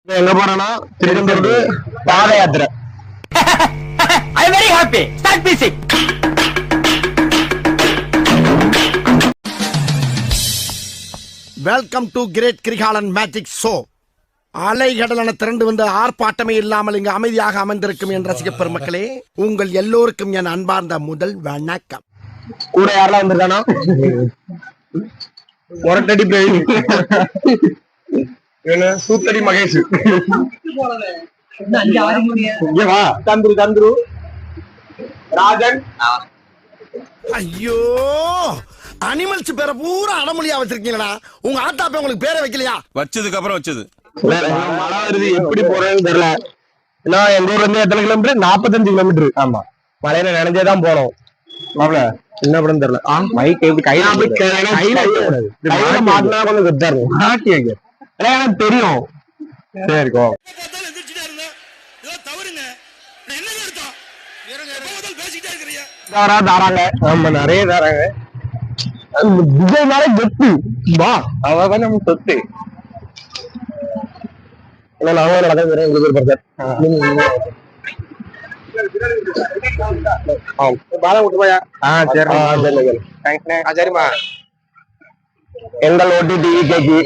எங்க போறோம்னா திருச்செந்தூர் பாத யாத்திரை. I am very happy. Start music. Welcome to great Kirikalan magic show. அலைகடலான திரண்டு வந்து ஆர்ப்பாட்டமே இல்லாமல் இங்கு அமைதியாக அமர்ந்திருக்கும் என் ரசிக பெருமக்களே, உங்கள் எல்லோருக்கும் என் அன்பார்ந்த முதல் வணக்கம். கூட யாரெல்லாம் வந்திருக்கானா? ஒரட்டடி பிரவீன், சூத்தடி மகேஷ், தந்துரு ராஜன். ஐயோ, அனிமல்ஸ் பேரை பூரா அடமொழியா வச்சிருக்கீங்களா? உங்க ஆத்தாப்ப உங்களுக்கு பேரை வைக்கலையா? வச்சதுக்கு அப்புறம் வச்சது. மழை வருது, எப்படி போறதுன்னு தெரியல. ஏன்னா எங்க ஊர்ல இருந்து எத்தனை கிலோமீட்டர்? 45 கிலோமீட்டர். ஆமா, மழையில நினைஞ்சேதான் போனோம். என்ன படம் தெரியல. மைக் எப்படி கையில மாட்டினா கொஞ்சம் கெத்தா இருக்கும். மாட்டி வைக்க எனக்கு தெரியும். சரிக்கோ தாராங்க. ஆமா, நிறைய தாராங்க. விஜய் மேல கெத்து வா, அவன் நம்ம சொத்து. எங்கள் ஓட்டு டிவி கேக்கு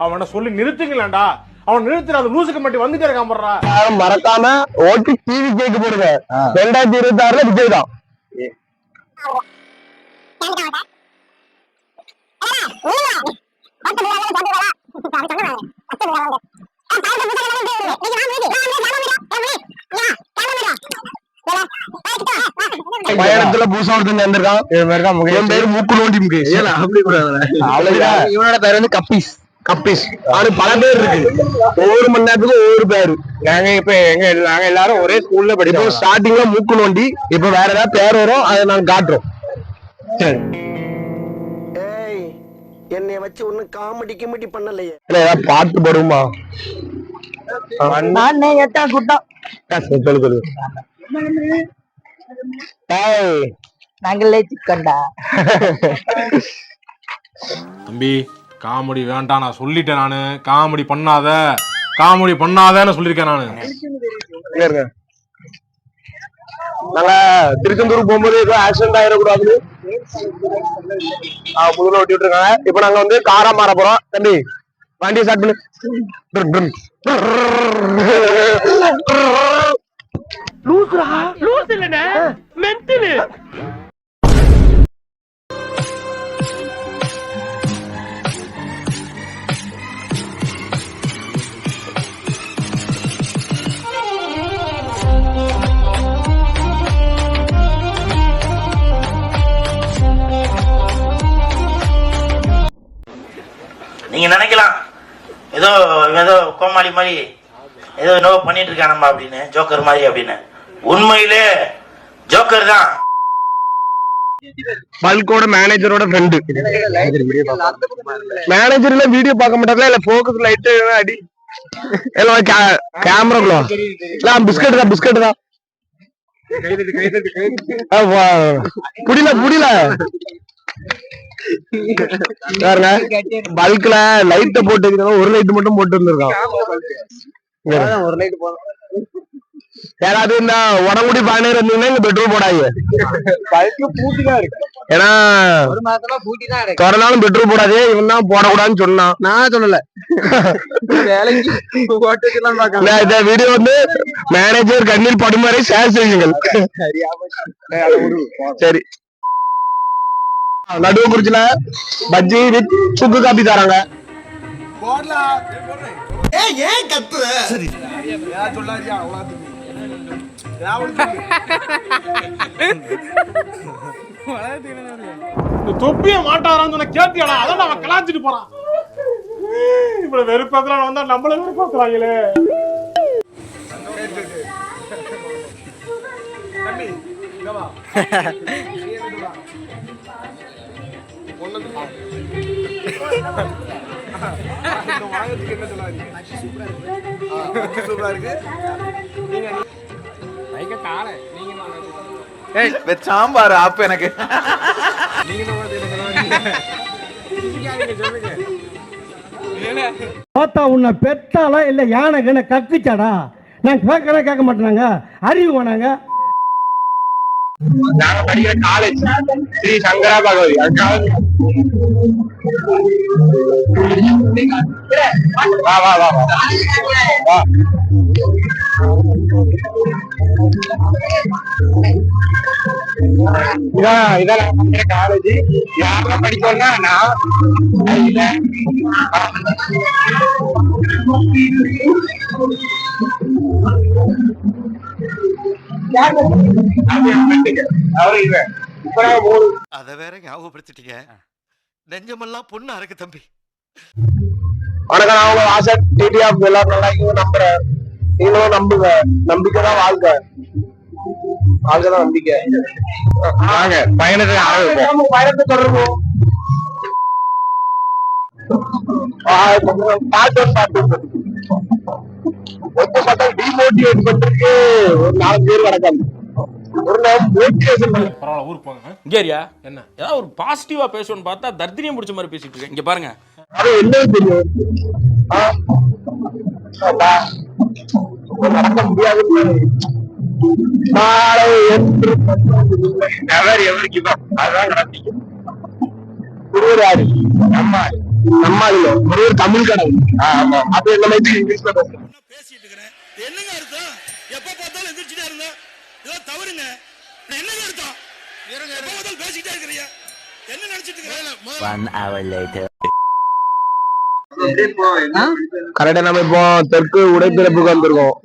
அவனை சொல்லி நிறுத்துங்களேன்டா. அவன் நிறுத்துற அது லூசுக்கு மட்டும் வந்துட்டே இருக்கான் போடுறா. மறக்காம ஓட்டு டிவி கேக்கு போடுங்க. 2026 விஜய் தான். பயணத்துல பூசா ஒருத்தன் சேர்ந்திருக்கான். பேரு மூக்கு நோண்டி முகேஷ். இவனோட பேர் வந்து கப்பீஸ். கப்பீஸ் அது பல பேர் இருக்கு. ஒவ்வொரு மணி நேரத்துக்கு ஒவ்வொரு பேரு. நாங்க எல்லாரும் ஒரே ஸ்கூல்ல படிப்போம். ஸ்டார்டிங்ல மூக்கு நோண்டி, இப்ப வேற ஏதாவது பேர் வரும், அதை நாங்க காட்டுறோம். சரி, என்னை வச்சு ஒண்ணு காமெடி கிமெடி பண்ணலையே. ஏதாவது பாட்டு போடுமா? சொல்லு. நாங்களே சிக்கன்டா. தம்பி, காமெடி வேண்டாம், நான் சொல்லிட்டேன். நானு காமெடி பண்ணாதன்னு சொல்லிருக்கேன் நானு. நாங்க திருச்செந்தூர் போகும்போது ஏதோ ஆக்சிடென்ட் ஆயிடக்கூடாது, புதுல ஓட்டி விட்டுருக்காங்க. இப்ப நாங்க வந்து காரா மாற போறோம். தம்பி, வண்டியை ஸ்டார்ட் பண்ணு. நீங்க நினைக்கலாம் ஏதோ ஏதோ கோமாளி மாதிரி ஏதோ என்னவோ பண்ணிட்டு இருக்கானம்மா அப்படின்னு, ஜோக்கர் மாதிரி அப்படின்னு. உண்மையிலே ஜோக்கர் தான். பல்கோட மேனேஜரோட ஃப்ரெண்டு. மேனேஜர்ல வீடியோ பார்க்க மாட்டாங்களா? இல்ல போக்கஸ் லைட் அடி எல்லாம் கேமராக்குள்ள பிஸ்கட் தான். புரியல பல்க்ல லைட்ட போட்டு ஒரு லைட் மட்டும் போட்டு இருந்திருக்கான். ஒரு லைட் போதும். யாராவது இந்த உடம்புடி பானை இருந்தீங்கன்னா இங்க பெட்ரோல் போடாதீங்க. ஏன்னா திறனாலும் பெட்ரோல் போடாது. இவன் தான் போடக்கூடாதுன்னு சொன்னான். நான் சொல்லல. இந்த வீடியோ வந்து மேனேஜர் கண்ணில் படுமாறை ஷேர் செய்யுங்கள். சரி, நடுவுக்குறிச்சில பஜ்ஜி வித் சுக்கு காப்பி தராங்க. தொப்பிய மாட்டாரான்னு சொன்ன கேட்டியாடா? அதான் அவன் கலாச்சிட்டு போறான். இவ்வளவு வெறுப்பேத்துறான் வந்தா நம்மள வெறுப்பாக்குறாங்களே. சாம்பார் ஆப்பு எனக்கு. நீ பார்த்தா உன்னை பெத்தாலா இல்ல யானை கண்ண கக்குச்சாடா? நான் கேட்க மாட்டேனாங்க, அறிவு வேணாங்க. நாங்க படிக்கிற காலேஜ் ஸ்ரீ சங்கரா பகவதி. வா வா வா வா. இதான் காலேஜ். யாரெல்லாம் படிக்கணும்னா நான் அத வேற ஞாபகப்படுத்திட்டீங்க. நெஞ்சமெல்லாம் பொண்ணா இருக்கு தம்பி. வணக்கம். நான் உங்க ஆசை டிடிஎஃப் எல்லாரும் நல்லா நம்புறேன். நீங்களும் நம்புங்க. நம்பிக்கை தான் வாழ்க்கை. வாழ்க்கை தான் நம்பிக்கை. வாங்க பயணத்தை தொடருவோம். டிமோட்டிவேட் பண்றதுக்கு ஒரு 4 பேர் கிடக்காது. ஒரு மோட்டிவேஷன் பரவாயில்ல, ஊருக்கு போங்க. இங்கேரியா என்ன ஏதாவது ஒரு பாசிட்டிவா பேசணும்னு பார்த்தா தர்தினியம் பிடிச்ச மாதிரி பேசிட்டு இருக்கேன். இங்க பாருங்க, அது என்ன தெரியும் நடக்க முடியாது. ஒரு தமிழ் கடவுள். அது என்ன இங்கிலீஷ்ல பேசிட்டு இருக்கிறேன். என்னங்க அர்த்தம்? எப்ப பார்த்தாலும் எந்திரிச்சுட்டே இருந்தேன். இதோ தவறுங்க. என்னங்க அர்த்தம்? எப்ப பார்த்தாலும் பேசிட்டே இருக்கிறீங்க. என்ன நினைச்சிட்டு இருக்கீங்க? 1 hour later. கரெக்டா நம்ம இப்போ தெற்கு உடைப்பிறப்புக்கு வந்திருக்கோம்.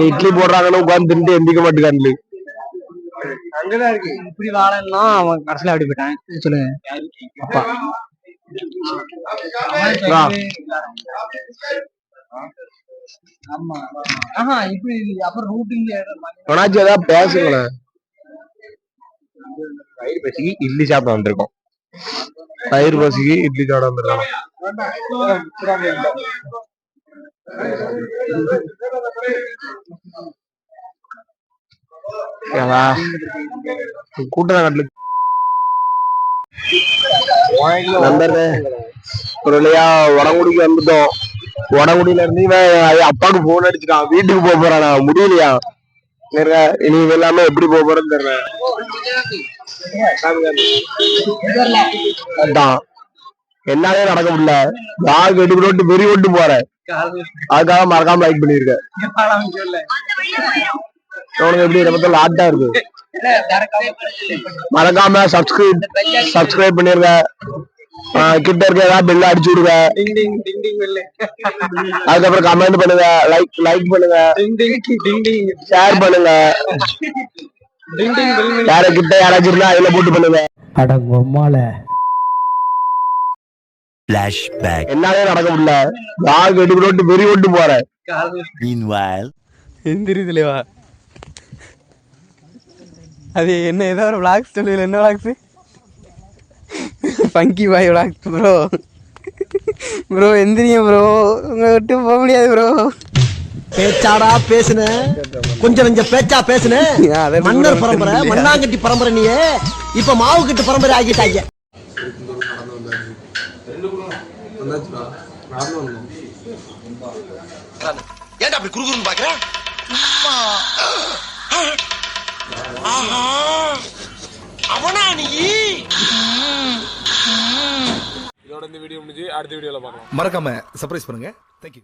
இட்லி போடுறாங்கன்னு உட்கார்ந்து திண்டு எந்திக்க மாட்டேங்காரு. அங்கதான் இருக்கு. இப்படி வாழன்னா அவன் கடைசியில அப்படி போயிட்டான். சொல்லுங்க அப்பா. ஏதாவது பேசுங்களேன். பயிர் பசிக்கு இட்லி சாப்பிட வந்திருக்கோம். பயிர் பசிக்கு இட்லி சாப்பிட வந்திருக்கோம். கூட்டம் நண்பர்களே, ஒரு வழியா உடங்குடிக்கு வந்துட்டோம். உடங்குடியில இருந்து அப்பாவுக்கு போன் அடிச்சுட்டான். வீட்டுக்கு போறானா, முடியலையா. இனி எல்லாமே எப்படி போறேன்னு தெரியல. அதான் என்னாலே நடக்க முடியல. டாக் எடுக்கணும் வெறி ஓட்டு போறேன். அதுக்காக மறக்காம லைக் பண்ணிருக்கேன். உனக்கு எப்படி நம்ம லாட்டா இருக்கு. மறக்காம சப்ஸ்கிரைப் பண்ணிருங்க. கிட்ட இருக்க ஏதாவது பெல்ல அடிச்சு விடுங்க. அதுக்கப்புறம் கமெண்ட் பண்ணுங்க, லைக் பண்ணுங்க, ஷேர் பண்ணுங்க. யார கிட்ட யாராச்சும் இருந்தா அதுல போட்டு பண்ணுங்க. Flashback. என்னாலே நடக்க முடியல. டாக் எடுக்கணும் வெறி ஓட்டு போறேன். Meanwhile. எந்திரிதுலேவா அது என்ன ஏதோ ஒரு விளாக்ஸ் சொல்லுவீங்க. என்ன விளாக்ஸு? பங்கி பாய் விளாக்ஸ் ப்ரோ. ப்ரோ எந்திரிங்க ப்ரோ, உங்களை விட்டு போக முடியாது ப்ரோ. பேச்சாடா பேசுன, கொஞ்சம் கொஞ்சம் பேச்சா பேசுன. மன்னர் பரம்பரை, மண்ணாங்கட்டி பரம்பரை. நீயே இப்ப மாவு கட்டு பரம்பரை ஆகிட்டாங்க. ஏன்டா அப்படி குறுகுறுன்னு பாக்குறேன்? அவனா நீ? இதோட இந்த வீடியோ முடிஞ்சு அடுத்த வீடியோல பார்க்கலாம். மறக்காம சர்ப்ரைஸ் பண்ணுங்க. தேங்க்யூ.